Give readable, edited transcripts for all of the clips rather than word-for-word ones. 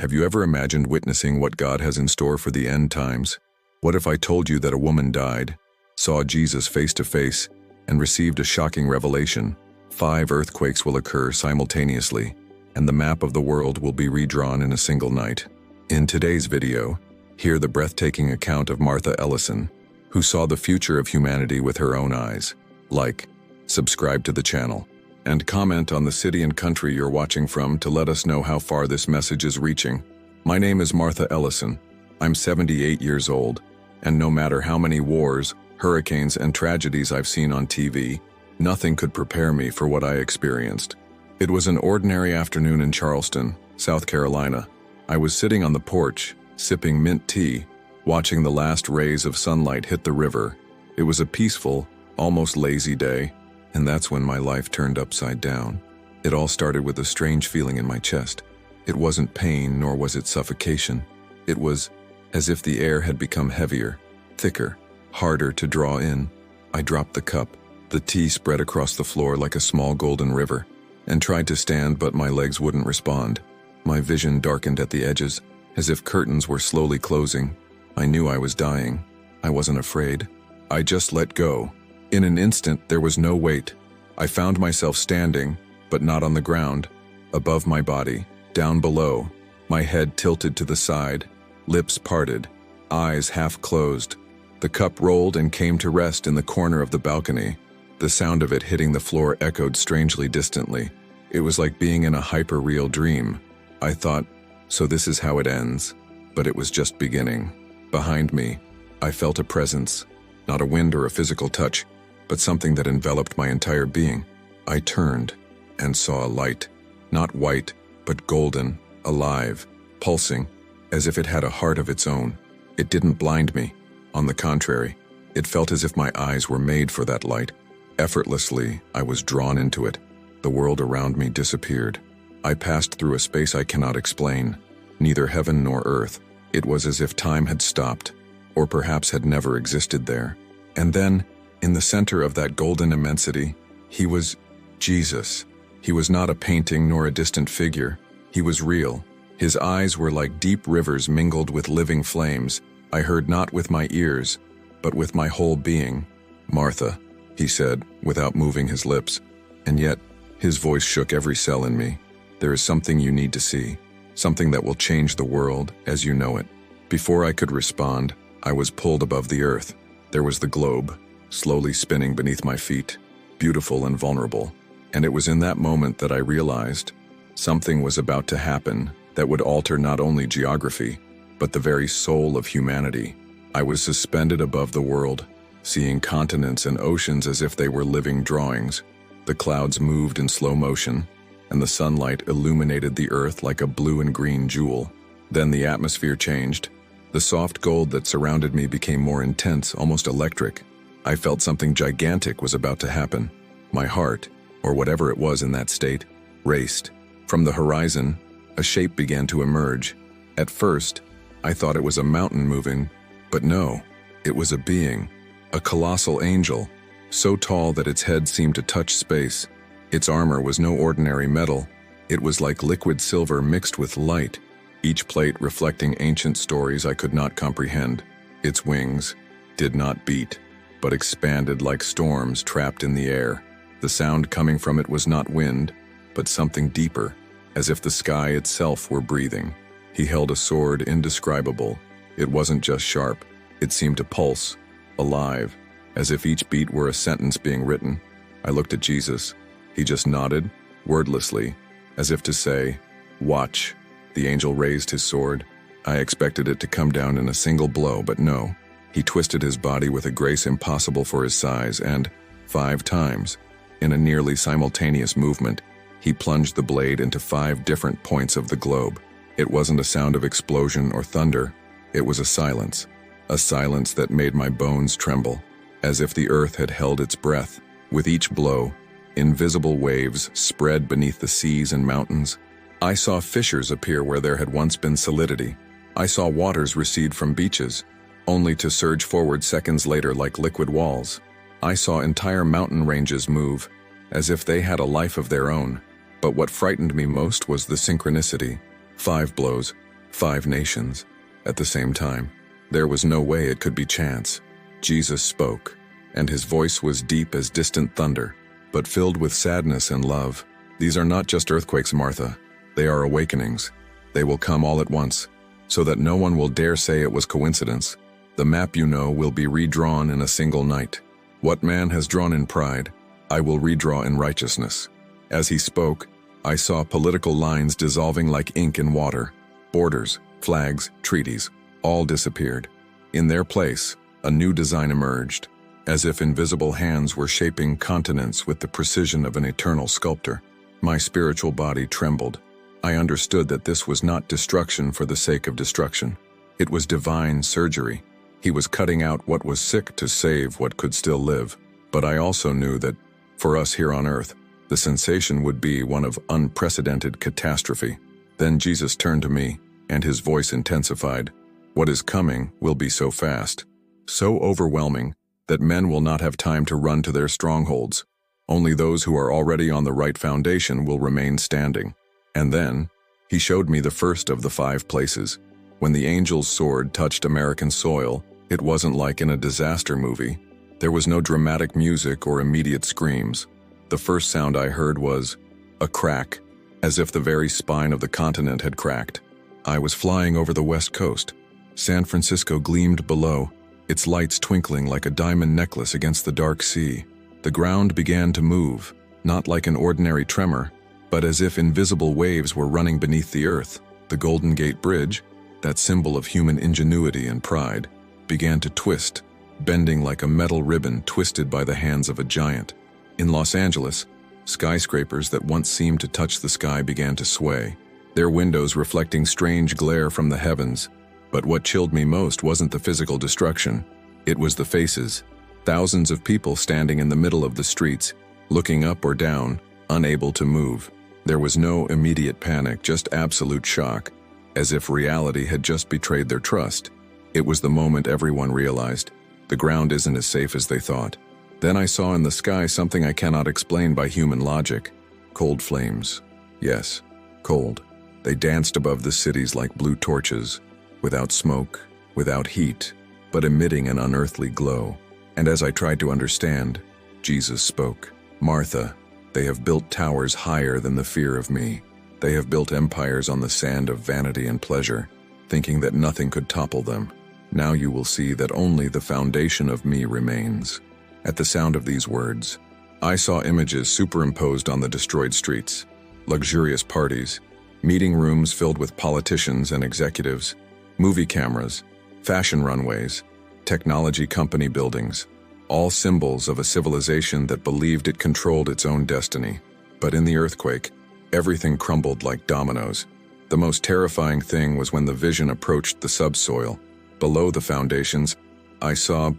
Have you ever imagined witnessing what God has in store for the end times? What if I told you that a woman died, saw Jesus face to face, and received a shocking revelation? 5 earthquakes will occur simultaneously, and the map of the world will be redrawn in a single night. In today's video, hear the breathtaking account of Martha Ellison, who saw the future of humanity with her own eyes. Like, subscribe to the channel, and comment on the city and country you're watching from to let us know how far this message is reaching. My name is Martha Ellison. I'm 78 years old, and no matter how many wars, hurricanes, and tragedies I've seen on TV, nothing could prepare me for what I experienced. It was an ordinary afternoon in Charleston, South Carolina. I was sitting on the porch, sipping mint tea, watching the last rays of sunlight hit the river. It was a peaceful, almost lazy day, and that's when my life turned upside down. It all started with a strange feeling in my chest. It wasn't pain, nor was it suffocation. It was as if the air had become heavier, thicker, harder to draw in. I dropped the cup. The tea spread across the floor like a small golden river, and tried to stand, but my legs wouldn't respond. My vision darkened at the edges, as if curtains were slowly closing. I knew I was dying. I wasn't afraid. I just let go. In an instant, there was no weight. I found myself standing, but not on the ground, above my body, down below, my head tilted to the side, lips parted, eyes half closed. The cup rolled and came to rest in the corner of the balcony. The sound of it hitting the floor echoed strangely distantly. It was like being in a hyper-real dream. I thought, so this is how it ends. But it was just beginning. Behind me, I felt a presence, not a wind or a physical touch, but something that enveloped my entire being. I turned and saw a light, not white, but golden, alive, pulsing, as if it had a heart of its own. It didn't blind me. On the contrary, it felt as if my eyes were made for that light. Effortlessly, I was drawn into it. The world around me disappeared. I passed through a space I cannot explain, neither heaven nor earth. It was as if time had stopped, or perhaps had never existed there. And then, in the center of that golden immensity, he was Jesus. He was not a painting nor a distant figure. He was real. His eyes were like deep rivers mingled with living flames. I heard not with my ears, but with my whole being. "Martha," he said, without moving his lips. And yet, his voice shook every cell in me. "There is something you need to see, something that will change the world as you know it." Before I could respond, I was pulled above the earth. There was the globe, slowly spinning beneath my feet, beautiful and vulnerable. And it was in that moment that I realized something was about to happen that would alter not only geography, but the very soul of humanity. I was suspended above the world, seeing continents and oceans as if they were living drawings. The clouds moved in slow motion, and the sunlight illuminated the earth like a blue and green jewel. Then the atmosphere changed. The soft gold that surrounded me became more intense, almost electric. I felt something gigantic was about to happen. My heart, or whatever it was in that state, raced. From the horizon, a shape began to emerge. At first, I thought it was a mountain moving, but no, it was a being, a colossal angel, so tall that its head seemed to touch space. Its armor was no ordinary metal. It was like liquid silver mixed with light, each plate reflecting ancient stories I could not comprehend. Its wings did not beat, but expanded like storms trapped in the air. The sound coming from it was not wind, but something deeper, as if the sky itself were breathing. He held a sword indescribable. It wasn't just sharp. It seemed to pulse, alive, as if each beat were a sentence being written. I looked at Jesus. He just nodded, wordlessly, as if to say, "Watch." The angel raised his sword. I expected it to come down in a single blow, but no. He twisted his body with a grace impossible for his size, and 5 times, in a nearly simultaneous movement, he plunged the blade into 5 different points of the globe. It wasn't a sound of explosion or thunder. It was a silence that made my bones tremble, as if the earth had held its breath. With each blow, invisible waves spread beneath the seas and mountains. I saw fissures appear where there had once been solidity. I saw waters recede from beaches, only to surge forward seconds later like liquid walls. I saw entire mountain ranges move, as if they had a life of their own. But what frightened me most was the synchronicity. 5 blows, 5 nations. At the same time, there was no way it could be chance. Jesus spoke, and his voice was deep as distant thunder, but filled with sadness and love. These are not just earthquakes, Martha. They are awakenings. They will come all at once, so that no one will dare say it was coincidence. The map you know will be redrawn in a single night. What man has drawn in pride, I will redraw in righteousness. As he spoke, I saw political lines dissolving like ink in water. Borders, flags, treaties, all disappeared. In their place, a new design emerged, as if invisible hands were shaping continents with the precision of an eternal sculptor. My spiritual body trembled. I understood that this was not destruction for the sake of destruction. It was divine surgery. He was cutting out what was sick to save what could still live. But I also knew that, for us here on earth, the sensation would be one of unprecedented catastrophe. Then Jesus turned to me, and his voice intensified. What is coming will be so fast, so overwhelming, that men will not have time to run to their strongholds. Only those who are already on the right foundation will remain standing. And then, he showed me the first of the 5 places. When the angel's sword touched American soil, it wasn't like in a disaster movie. There was no dramatic music or immediate screams. The first sound I heard was a crack, as if the very spine of the continent had cracked. I was flying over the west coast. San Francisco gleamed below, its lights twinkling like a diamond necklace against the dark sea. The ground began to move, not like an ordinary tremor, but as if invisible waves were running beneath the earth. The Golden Gate Bridge, that symbol of human ingenuity and pride, began to twist, bending like a metal ribbon twisted by the hands of a giant. In Los Angeles, skyscrapers that once seemed to touch the sky began to sway, their windows reflecting strange glare from the heavens. But what chilled me most wasn't the physical destruction. It was the faces. Thousands of people standing in the middle of the streets, looking up or down, unable to move. There was no immediate panic, just absolute shock, as if reality had just betrayed their trust. It was the moment everyone realized, the ground isn't as safe as they thought. Then I saw in the sky something I cannot explain by human logic. Cold flames. Yes, cold. They danced above the cities like blue torches, without smoke, without heat, but emitting an unearthly glow. And as I tried to understand, Jesus spoke. Martha, they have built towers higher than the fear of me. They have built empires on the sand of vanity and pleasure, thinking that nothing could topple them. Now you will see that only the foundation of me remains. At the sound of these words, I saw images superimposed on the destroyed streets, luxurious parties, meeting rooms filled with politicians and executives, movie cameras, fashion runways, technology company buildings, all symbols of a civilization that believed it controlled its own destiny. But in the earthquake, everything crumbled like dominoes. The most terrifying thing was when the vision approached the subsoil. Below the foundations, I saw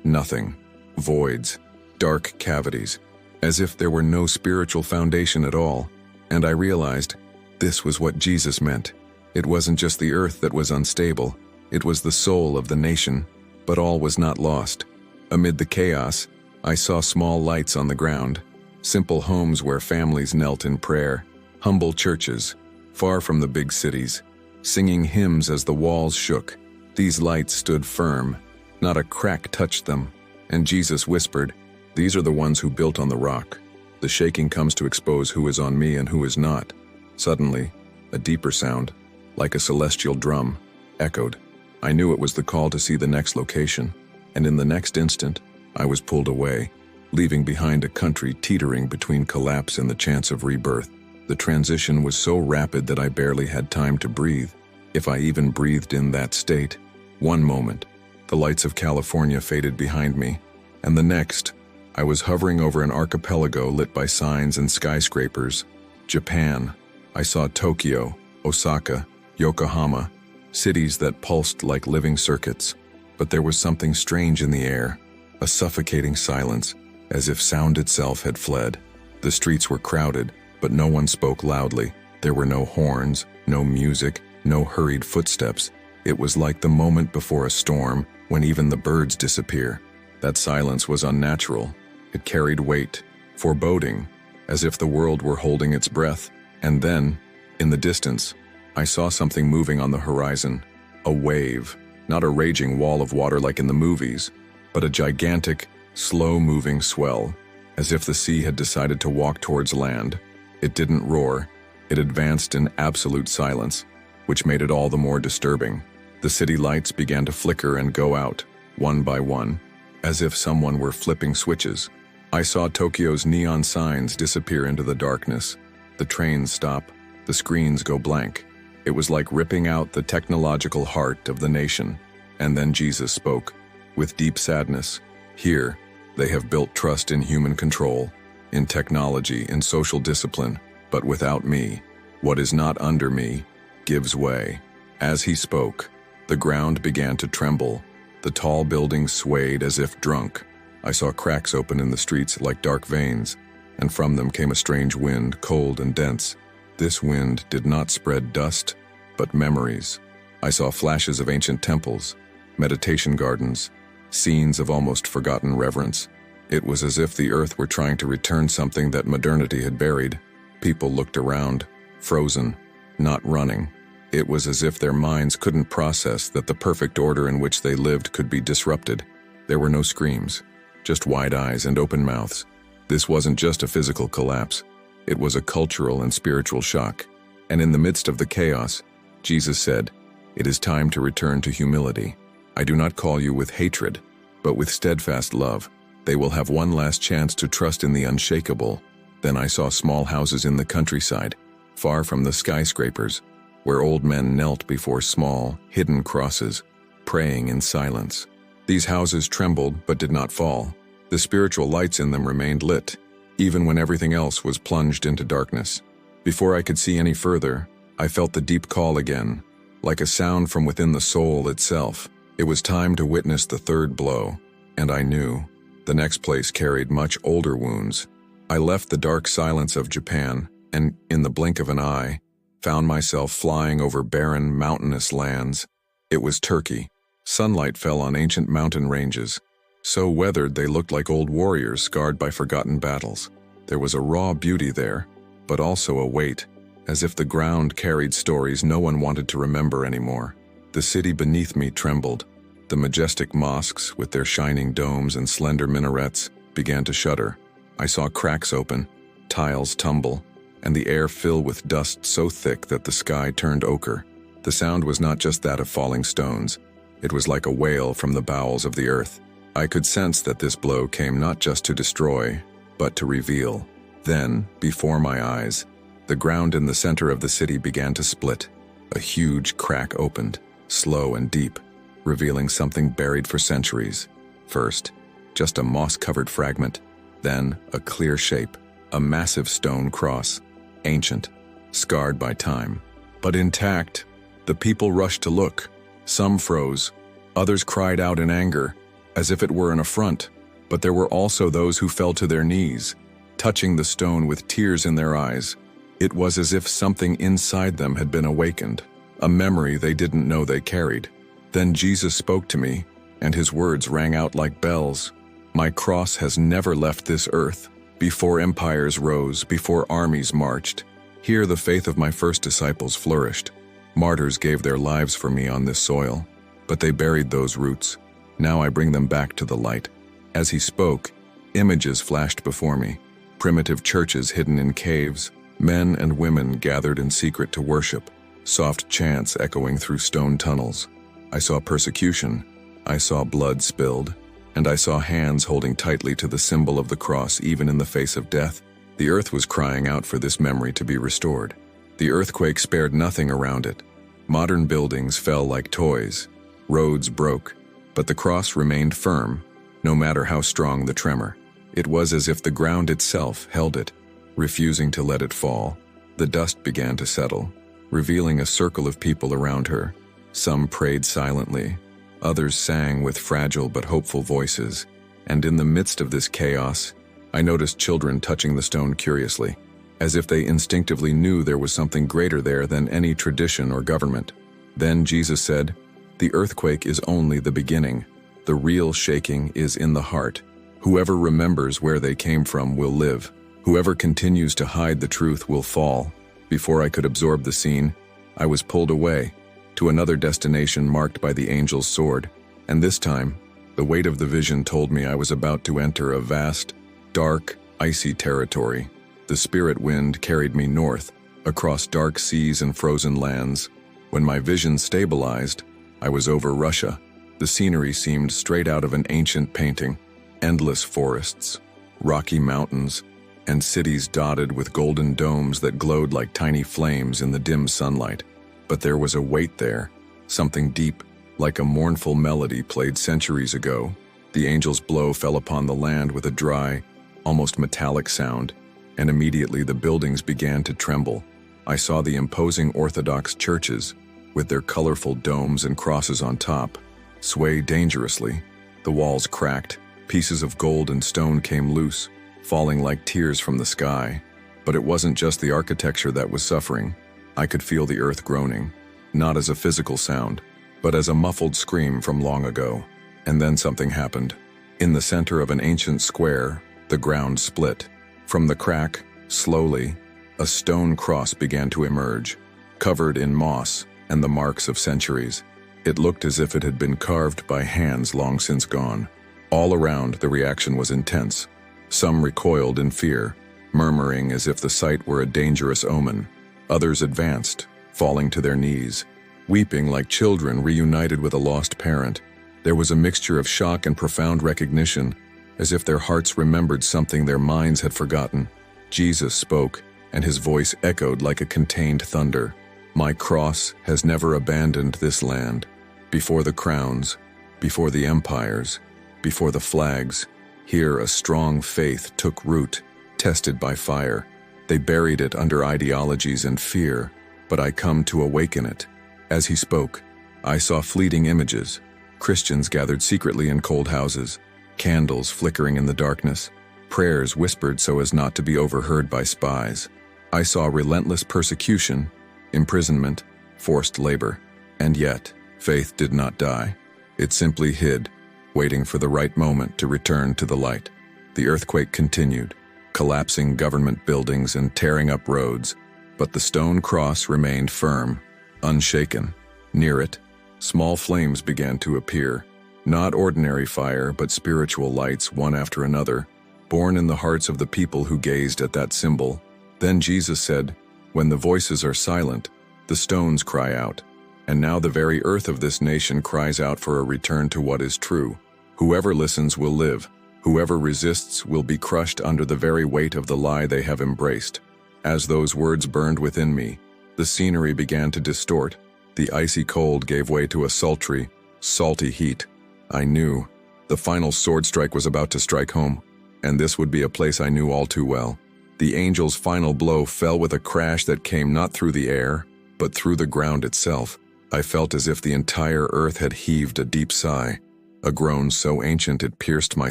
nothing. Voids, dark cavities, as if there were no spiritual foundation at all. And I realized this was what Jesus meant. It wasn't just the earth that was unstable, it was the soul of the nation. But all was not lost. Amid the chaos, I saw small lights on the ground, simple homes where families knelt in prayer, humble churches, far from the big cities, singing hymns as the walls shook. These lights stood firm, not a crack touched them. And Jesus whispered, "These are the ones who built on the rock. The shaking comes to expose who is on me and who is not." Suddenly, a deeper sound, like a celestial drum, echoed. I knew it was the call to see the next location, and in the next instant, I was pulled away, leaving behind a country teetering between collapse and the chance of rebirth. The transition was so rapid that I barely had time to breathe, if I even breathed in that state. One moment, the lights of California faded behind me, and the next, I was hovering over an archipelago lit by signs and skyscrapers. Japan. I saw Tokyo, Osaka, Yokohama, cities that pulsed like living circuits. But there was something strange in the air, a suffocating silence, as if sound itself had fled. The streets were crowded, but no one spoke loudly. There were no horns, no music, no hurried footsteps. It was like the moment before a storm, when even the birds disappear. That silence was unnatural. It carried weight, foreboding, as if the world were holding its breath. And then, in the distance, I saw something moving on the horizon. A wave, not a raging wall of water like in the movies, but a gigantic, slow-moving swell, as if the sea had decided to walk towards land. It didn't roar. It advanced in absolute silence, which made it all the more disturbing. The city lights began to flicker and go out, one by one, as if someone were flipping switches. I saw Tokyo's neon signs disappear into the darkness. The trains stop. The screens go blank. It was like ripping out the technological heart of the nation. And then Jesus spoke, with deep sadness. Here, they have built trust in human control, in technology, in social discipline, but without me, what is not under me gives way. As he spoke, the ground began to tremble. The tall buildings swayed as if drunk. I saw cracks open in the streets like dark veins, and from them came a strange wind, cold and dense. This wind did not spread dust, but memories. I saw flashes of ancient temples, meditation gardens, scenes of almost forgotten reverence. It was as if the earth were trying to return something that modernity had buried. People looked around, frozen, not running. It was as if their minds couldn't process that the perfect order in which they lived could be disrupted. There were no screams, just wide eyes and open mouths. This wasn't just a physical collapse. It was a cultural and spiritual shock. And in the midst of the chaos, Jesus said, "It is time to return to humility. I do not call you with hatred, but with steadfast love. They will have one last chance to trust in the unshakable." Then I saw small houses in the countryside, far from the skyscrapers, where old men knelt before small, hidden crosses, praying in silence. These houses trembled but did not fall. The spiritual lights in them remained lit, even when everything else was plunged into darkness. Before I could see any further, I felt the deep call again, like a sound from within the soul itself. It was time to witness the third blow, and I knew. The next place carried much older wounds. I left the dark silence of Japan, and, in the blink of an eye, found myself flying over barren, mountainous lands. It was Turkey. Sunlight fell on ancient mountain ranges. So weathered they looked like old warriors scarred by forgotten battles. There was a raw beauty there, but also a weight, as if the ground carried stories no one wanted to remember anymore. The city beneath me trembled. The majestic mosques, with their shining domes and slender minarets, began to shudder. I saw cracks open, tiles tumble, and the air fill with dust so thick that the sky turned ochre. The sound was not just that of falling stones. It was like a wail from the bowels of the earth. I could sense that this blow came not just to destroy, but to reveal. Then, before my eyes, the ground in the center of the city began to split. A huge crack opened, slow and deep, revealing something buried for centuries. First, just a moss-covered fragment, then a clear shape, a massive stone cross, ancient, scarred by time, but intact. The people rushed to look. Some froze, others cried out in anger, as if it were an affront, but there were also those who fell to their knees, touching the stone with tears in their eyes. It was as if something inside them had been awakened, a memory they didn't know they carried. Then Jesus spoke to me, and his words rang out like bells. "My cross has never left this earth. Before empires rose, before armies marched, here the faith of my first disciples flourished. Martyrs gave their lives for me on this soil, but they buried those roots. Now I bring them back to the light." As he spoke, images flashed before me. Primitive churches hidden in caves, men and women gathered in secret to worship, soft chants echoing through stone tunnels. I saw persecution, I saw blood spilled, and I saw hands holding tightly to the symbol of the cross even in the face of death. The earth was crying out for this memory to be restored. The earthquake spared nothing around it. Modern buildings fell like toys. Roads broke, but the cross remained firm, no matter how strong the tremor. It was as if the ground itself held it, refusing to let it fall. The dust began to settle, revealing a circle of people around her. Some prayed silently, others sang with fragile but hopeful voices, and in the midst of this chaos, I noticed children touching the stone curiously, as if they instinctively knew there was something greater there than any tradition or government. Then Jesus said, "The earthquake is only the beginning. The real shaking is in the heart. Whoever remembers where they came from will live. Whoever continues to hide the truth will fall." Before I could absorb the scene, I was pulled away, to another destination marked by the angel's sword, and this time, the weight of the vision told me I was about to enter a vast, dark, icy territory. The spirit wind carried me north, across dark seas and frozen lands. When my vision stabilized, I was over Russia. The scenery seemed straight out of an ancient painting. Endless forests, rocky mountains, and cities dotted with golden domes that glowed like tiny flames in the dim sunlight. But there was a weight there, something deep, like a mournful melody played centuries ago. The angel's blow fell upon the land with a dry, almost metallic sound, and immediately the buildings began to tremble. I saw the imposing Orthodox churches, with their colorful domes and crosses on top, sway dangerously. The walls cracked, pieces of gold and stone came loose, falling like tears from the sky. But it wasn't just the architecture that was suffering. I could feel the earth groaning, not as a physical sound, but as a muffled scream from long ago. And then something happened. In the center of an ancient square, the ground split. From the crack, slowly, a stone cross began to emerge, covered in moss and the marks of centuries. It looked as if it had been carved by hands long since gone. All around, the reaction was intense. Some recoiled in fear, murmuring as if the sight were a dangerous omen. Others advanced, falling to their knees, weeping like children reunited with a lost parent. There was a mixture of shock and profound recognition, as if their hearts remembered something their minds had forgotten. Jesus spoke, and his voice echoed like a contained thunder. My cross has never abandoned this land. Before the crowns, before the empires, before the flags, here a strong faith took root, tested by fire. They buried it under ideologies and fear, but I come to awaken it. As he spoke, I saw fleeting images. Christians gathered secretly in cold houses, candles flickering in the darkness, prayers whispered so as not to be overheard by spies. I saw relentless persecution, imprisonment, forced labor, and yet, faith did not die. It simply hid, waiting for the right moment to return to the light. The earthquake continued, collapsing government buildings and tearing up roads, but the stone cross remained firm, unshaken. Near it, small flames began to appear, not ordinary fire, but spiritual lights one after another, born in the hearts of the people who gazed at that symbol. Then Jesus said, "When the voices are silent, the stones cry out." And now the very earth of this nation cries out for a return to what is true. Whoever listens will live. Whoever resists will be crushed under the very weight of the lie they have embraced. As those words burned within me, the scenery began to distort. The icy cold gave way to a sultry, salty heat. I knew the final sword strike was about to strike home, and this would be a place I knew all too well. The angel's final blow fell with a crash that came not through the air, but through the ground itself. I felt as if the entire earth had heaved a deep sigh, a groan so ancient it pierced my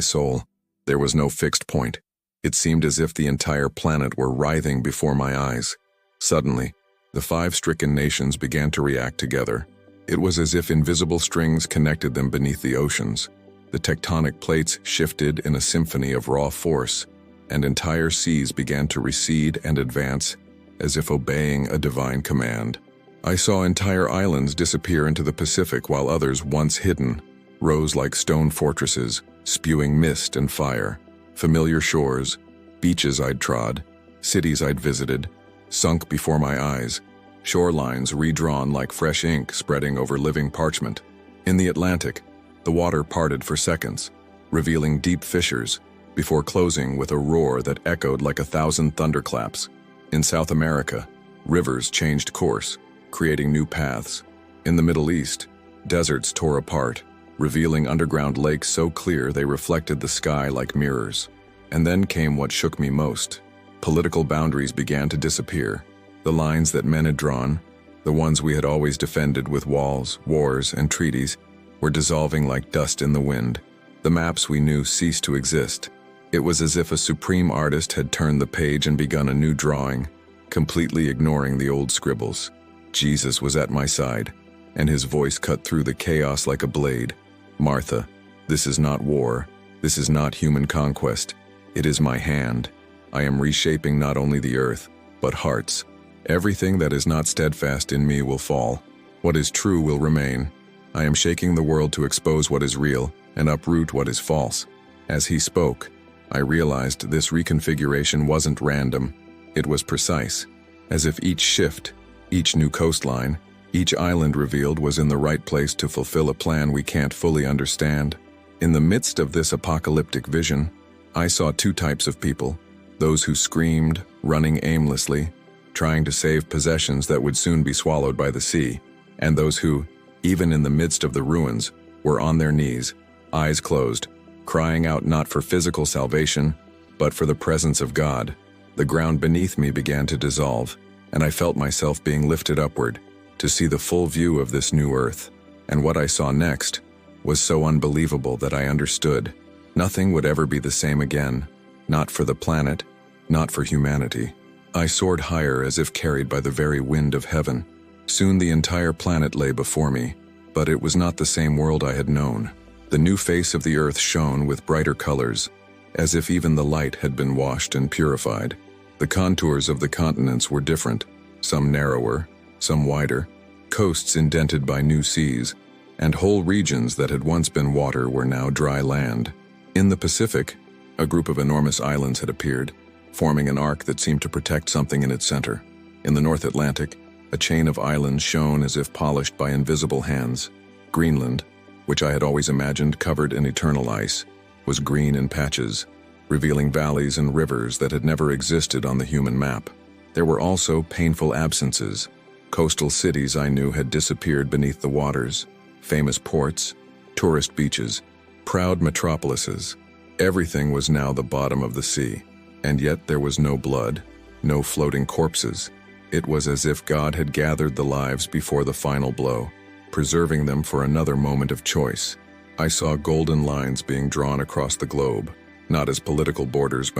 soul. There was no fixed point. It seemed as if the entire planet were writhing before my eyes. Suddenly, the 5 stricken nations began to react together. It was as if invisible strings connected them beneath the oceans. The tectonic plates shifted in a symphony of raw force, and entire seas began to recede and advance, as if obeying a divine command. I saw entire islands disappear into the Pacific while others, once hidden, rose like stone fortresses, spewing mist and fire. Familiar shores, beaches I'd trod, cities I'd visited, sunk before my eyes, shorelines redrawn like fresh ink spreading over living parchment. In the Atlantic, the water parted for seconds, revealing deep fissures, before closing with a roar that echoed like 1,000 thunderclaps. In South America, rivers changed course, creating new paths. In the Middle East, deserts tore apart, revealing underground lakes so clear they reflected the sky like mirrors. And then came what shook me most. Political boundaries began to disappear. The lines that men had drawn, the ones we had always defended with walls, wars, and treaties, were dissolving like dust in the wind. The maps we knew ceased to exist. It was as if a supreme artist had turned the page and begun a new drawing, completely ignoring the old scribbles. Jesus was at my side, and his voice cut through the chaos like a blade. "Martha, this is not war. This is not human conquest. It is my hand. I am reshaping not only the earth, but hearts. Everything that is not steadfast in me will fall. What is true will remain. I am shaking the world to expose what is real and uproot what is false. As he spoke, I realized this reconfiguration wasn't random. It was precise, as if each shift, each new coastline, each island revealed was in the right place to fulfill a plan we can't fully understand. In the midst of this apocalyptic vision, I saw two types of people: those who screamed, running aimlessly, trying to save possessions that would soon be swallowed by the sea, and those who, even in the midst of the ruins, were on their knees, eyes closed, crying out not for physical salvation, but for the presence of God. The ground beneath me began to dissolve, and I felt myself being lifted upward to see the full view of this new earth. And what I saw next was so unbelievable that I understood. Nothing would ever be the same again, not for the planet, not for humanity. I soared higher as if carried by the very wind of heaven. Soon the entire planet lay before me, but it was not the same world I had known. The new face of the earth shone with brighter colors, as if even the light had been washed and purified. The contours of the continents were different, some narrower, some wider, coasts indented by new seas, and whole regions that had once been water were now dry land. In the Pacific, a group of enormous islands had appeared, forming an arc that seemed to protect something in its center. In the North Atlantic, a chain of islands shone as if polished by invisible hands. Greenland, which I had always imagined covered in eternal ice, was green in patches, revealing valleys and rivers that had never existed on the human map. There were also painful absences. Coastal cities I knew had disappeared beneath the waters, famous ports, tourist beaches, proud metropolises. Everything was now the bottom of the sea, and yet there was no blood, no floating corpses. It was as if God had gathered the lives before the final blow, preserving them for another moment of choice. I saw golden lines being drawn across the globe, not as political borders,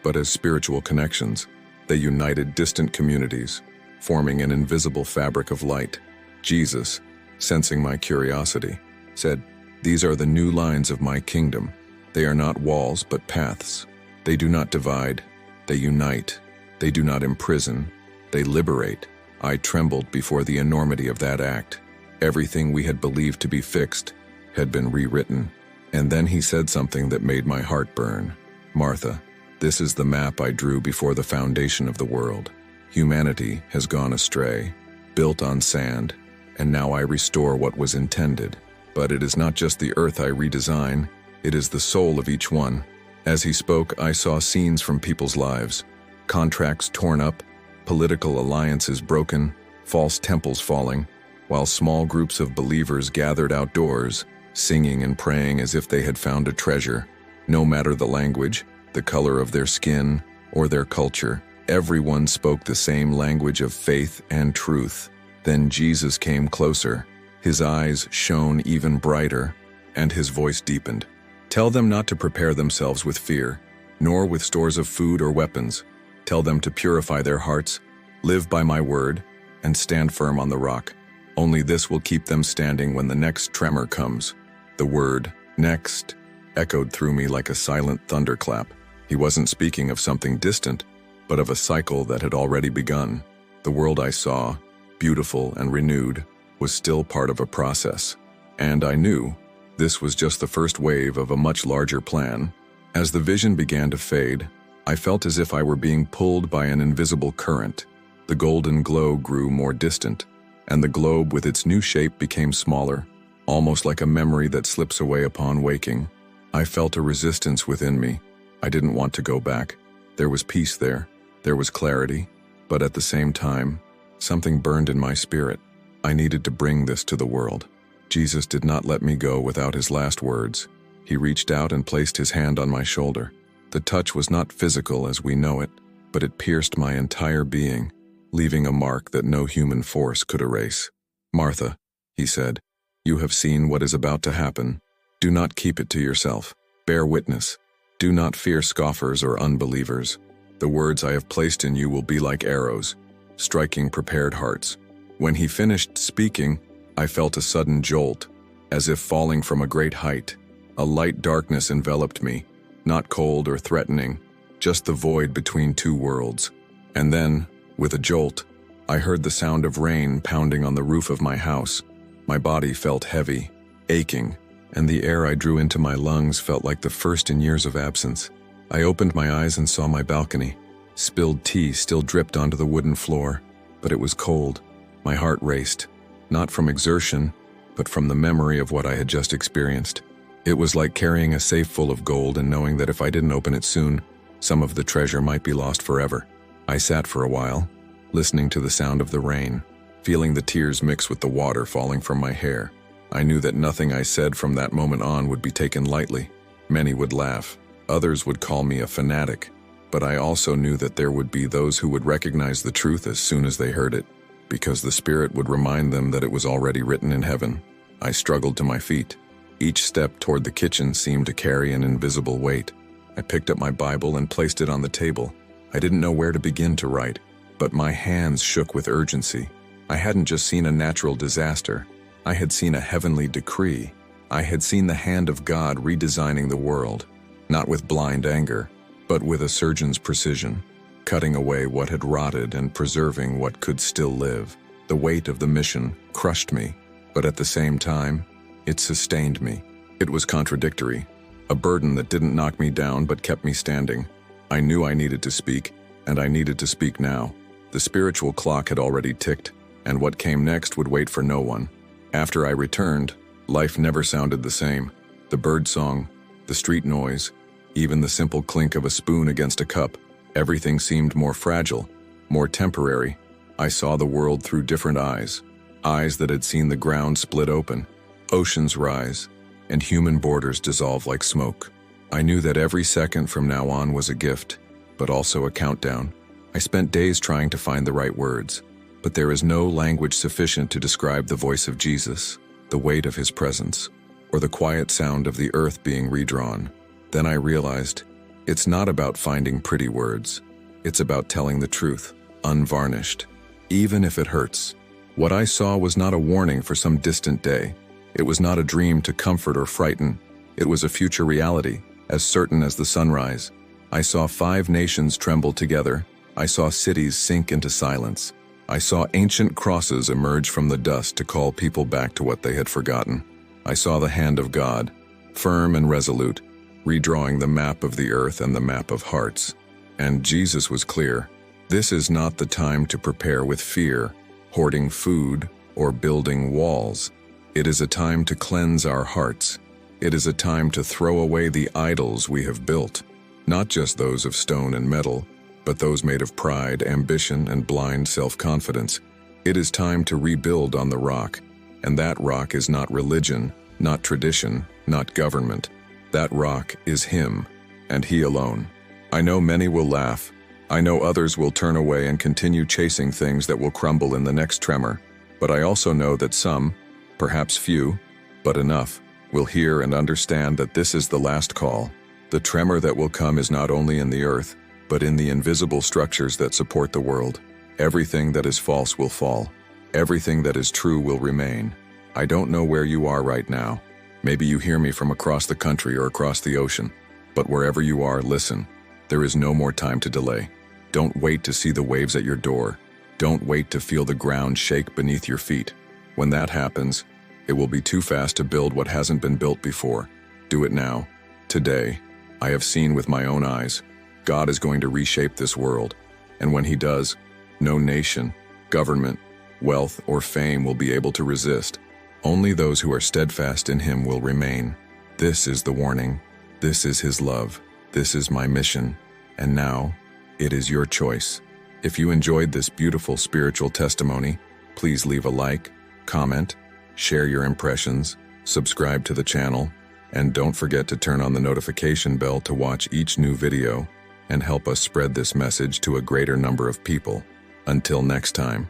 but as spiritual connections. They united distant communities, forming an invisible fabric of light. Jesus, sensing my curiosity, said, "These are the new lines of my kingdom. They are not walls, but paths. They do not divide, they unite. They do not imprison, they liberate." I trembled before the enormity of that act. Everything we had believed to be fixed had been rewritten. And then he said something that made my heart burn. "Martha, this is the map I drew before the foundation of the world. Humanity has gone astray, built on sand, and now I restore what was intended. But it is not just the earth I redesign, it is the soul of each one." As he spoke, I saw scenes from people's lives. Contracts torn up, political alliances broken, false temples falling, while small groups of believers gathered outdoors, singing and praying as if they had found a treasure. No matter the language, the color of their skin, or their culture, everyone spoke the same language of faith and truth. Then Jesus came closer. His eyes shone even brighter, and his voice deepened. "Tell them not to prepare themselves with fear, nor with stores of food or weapons. Tell them to purify their hearts, live by my word, and stand firm on the rock. Only this will keep them standing when the next tremor comes." The word, "next," echoed through me like a silent thunderclap. He wasn't speaking of something distant, but of a cycle that had already begun. The world I saw, beautiful and renewed, was still part of a process. And I knew this was just the first wave of a much larger plan. As the vision began to fade, I felt as if I were being pulled by an invisible current. The golden glow grew more distant, and the globe with its new shape became smaller, almost like a memory that slips away upon waking. I felt a resistance within me. I didn't want to go back. There was peace there. There was clarity. But at the same time, something burned in my spirit. I needed to bring this to the world. Jesus did not let me go without his last words. He reached out and placed his hand on my shoulder. The touch was not physical as we know it, but it pierced my entire being, leaving a mark that no human force could erase. "Martha," he said, "you have seen what is about to happen. Do not keep it to yourself. Bear witness. Do not fear scoffers or unbelievers. The words I have placed in you will be like arrows, striking prepared hearts." When he finished speaking, I felt a sudden jolt, as if falling from a great height. A light darkness enveloped me, not cold or threatening, just the void between two worlds. And then, with a jolt, I heard the sound of rain pounding on the roof of my house. My body felt heavy, aching, and the air I drew into my lungs felt like the first in years of absence. I opened my eyes and saw my balcony. Spilled tea still dripped onto the wooden floor, but it was cold. My heart raced, not from exertion, but from the memory of what I had just experienced. It was like carrying a safe full of gold and knowing that if I didn't open it soon, some of the treasure might be lost forever. I sat for a while, listening to the sound of the rain, feeling the tears mix with the water falling from my hair. I knew that nothing I said from that moment on would be taken lightly. Many would laugh, others would call me a fanatic, but I also knew that there would be those who would recognize the truth as soon as they heard it, because the Spirit would remind them that it was already written in heaven. I struggled to my feet. Each step toward the kitchen seemed to carry an invisible weight. I picked up my Bible and placed it on the table. I didn't know where to begin to write, but my hands shook with urgency. I hadn't just seen a natural disaster. I had seen a heavenly decree. I had seen the hand of God redesigning the world, not with blind anger, but with a surgeon's precision, cutting away what had rotted and preserving what could still live. The weight of the mission crushed me, but at the same time, it sustained me. It was contradictory, a burden that didn't knock me down but kept me standing. I knew I needed to speak, and I needed to speak now. The spiritual clock had already ticked, and what came next would wait for no one. After I returned, life never sounded the same. The bird song, the street noise, even the simple clink of a spoon against a cup, everything seemed more fragile, more temporary. I saw the world through different eyes that had seen the ground split open, oceans rise, and human borders dissolve like smoke. I knew that every second from now on was a gift, but also a countdown. I spent days trying to find the right words, but there is no language sufficient to describe the voice of Jesus, the weight of his presence, or the quiet sound of the earth being redrawn. Then I realized, it's not about finding pretty words. It's about telling the truth, unvarnished, even if it hurts. What I saw was not a warning for some distant day. It was not a dream to comfort or frighten. It was a future reality, as certain as the sunrise. I saw 5 nations tremble together. I saw cities sink into silence. I saw ancient crosses emerge from the dust to call people back to what they had forgotten. I saw the hand of God, firm and resolute, redrawing the map of the earth and the map of hearts. And Jesus was clear. This is not the time to prepare with fear, hoarding food, or building walls. It is a time to cleanse our hearts. It is a time to throw away the idols we have built, not just those of stone and metal, but those made of pride, ambition, and blind self-confidence. It is time to rebuild on the rock, and that rock is not religion, not tradition, not government. That rock is Him, and He alone. I know many will laugh. I know others will turn away and continue chasing things that will crumble in the next tremor. But I also know that some, perhaps few, but enough, will hear and understand that this is the last call. The tremor that will come is not only in the earth, but in the invisible structures that support the world. Everything that is false will fall. Everything that is true will remain. I don't know where you are right now. Maybe you hear me from across the country or across the ocean. But wherever you are, listen. There is no more time to delay. Don't wait to see the waves at your door. Don't wait to feel the ground shake beneath your feet. When that happens, it will be too fast to build what hasn't been built before. Do it now. Today. I have seen with my own eyes. God is going to reshape this world. And when He does, no nation, government, wealth, or fame will be able to resist. Only those who are steadfast in Him will remain. This is the warning. This is His love. This is my mission. And now, it is your choice. If you enjoyed this beautiful spiritual testimony, please leave a like, comment, share your impressions, subscribe to the channel, and don't forget to turn on the notification bell to watch each new video and help us spread this message to a greater number of people. Until next time.